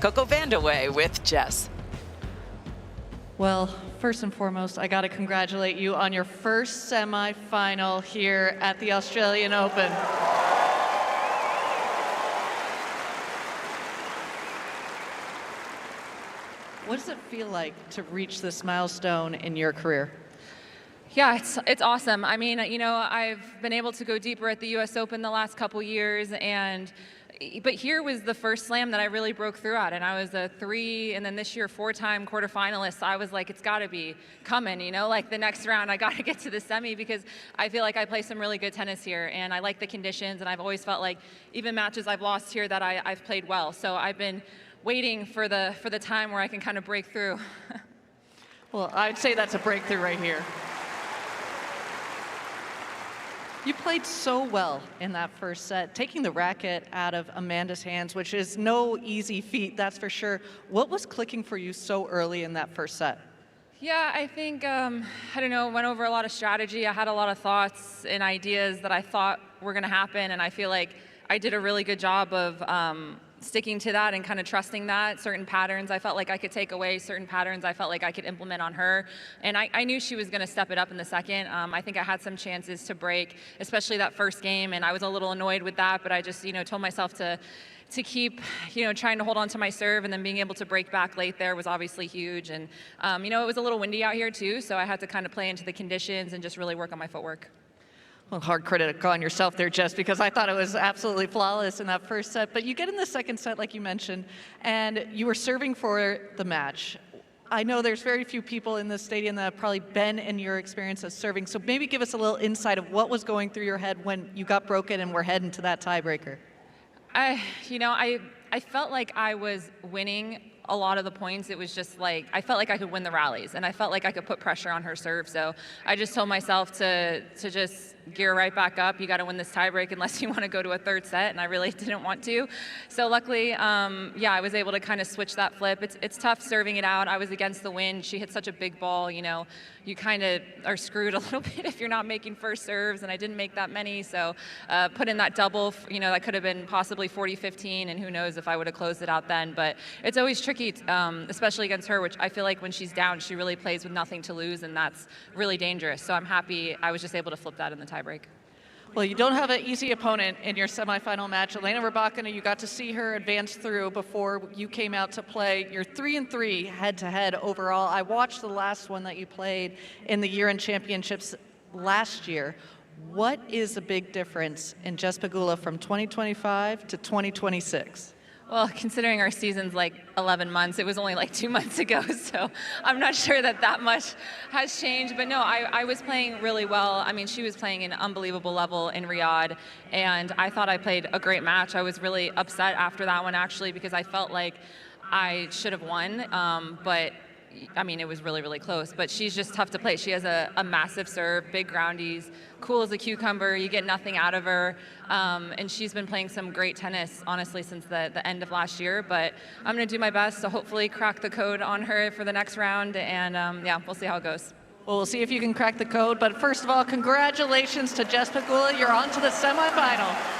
Coco Vandeweghe with Jess. Well, first and foremost, I got to congratulate you on your first semifinal here at the Australian Open. What does it feel like to reach this milestone in your career? Yeah, it's awesome. I mean, you know, I've been able to go deeper at the U.S. Open the last couple years, but here was the first slam that I really broke through at, and I was a 3, and then this year 4-time quarterfinalist. So I was like, it's got to be coming, you know, like the next round I got to get to the semi, because I feel like I play some really good tennis here, and I like the conditions, and I've always felt like even matches I've lost here that I've played well. So I've been waiting for the time where I can kind of break through. Well, I'd say that's a breakthrough right here. You played so well in that first set, taking the racket out of Amanda's hands, which is no easy feat, that's for sure. What was clicking for you so early in that first set? Yeah, I think, I don't know, went over a lot of strategy. I had a lot of thoughts and ideas that I thought were going to happen, and I feel like I did a really good job of sticking to that and kind of trusting that. Certain patterns I felt like I could take away, certain patterns I felt like I could implement on her. And I knew she was going to step it up in the second. I think I had some chances to break, especially that first game, and I was a little annoyed with that, but I just, you know, told myself to keep, you know, trying to hold on to my serve, and then being able to break back late there was obviously huge. And, you know, it was a little windy out here too, so I had to kind of play into the conditions and just really work on my footwork. Well, hard critic on yourself there, Jess, because I thought it was absolutely flawless in that first set. But you get in the second set, like you mentioned, and you were serving for the match. I know there's very few people in the stadium that have probably been in your experience of serving, so maybe give us a little insight of what was going through your head when you got broken and were heading to that tiebreaker. I felt like I was winning a lot of the points. It was just like, I felt like I could win the rallies, and I felt like I could put pressure on her serve. So I just told myself to just gear right back up. You got to win this tiebreak unless you want to go to a third set, and I really didn't want to. So luckily, yeah, I was able to kind of switch that flip. It's tough serving it out. I was against the wind. She hit such a big ball, you know, you kind of are screwed a little bit if you're not making first serves, and I didn't make that many. So put in that double, you know, that could have been possibly 40-15, and who knows if I would have closed it out then. But it's always tricky, especially against her, which I feel like when she's down, she really plays with nothing to lose, and that's really dangerous. So I'm happy I was just able to flip that in the tiebreak. Well, you don't have an easy opponent in your semifinal match. Elena Rybakina, you got to see her advance through before you came out to play. You're 3-3 head-to-head overall. I watched the last one that you played in the year-end championships last year. What is the big difference in Jessica Pegula from 2025 to 2026? Well, considering our season's like 11 months, it was only like 2 months ago, so I'm not sure that much has changed. But no, I was playing really well. I mean, she was playing an unbelievable level in Riyadh, and I thought I played a great match. I was really upset after that one, actually, because I felt like I should have won, but I mean, it was really, really close, but she's just tough to play. She has a massive serve, big groundies, cool as a cucumber. You get nothing out of her, and she's been playing some great tennis, honestly, since the end of last year. But I'm going to do my best to hopefully crack the code on her for the next round, and yeah, we'll see how it goes. Well, we'll see if you can crack the code. But first of all, congratulations to Jess Pegula. You're on to the semifinal.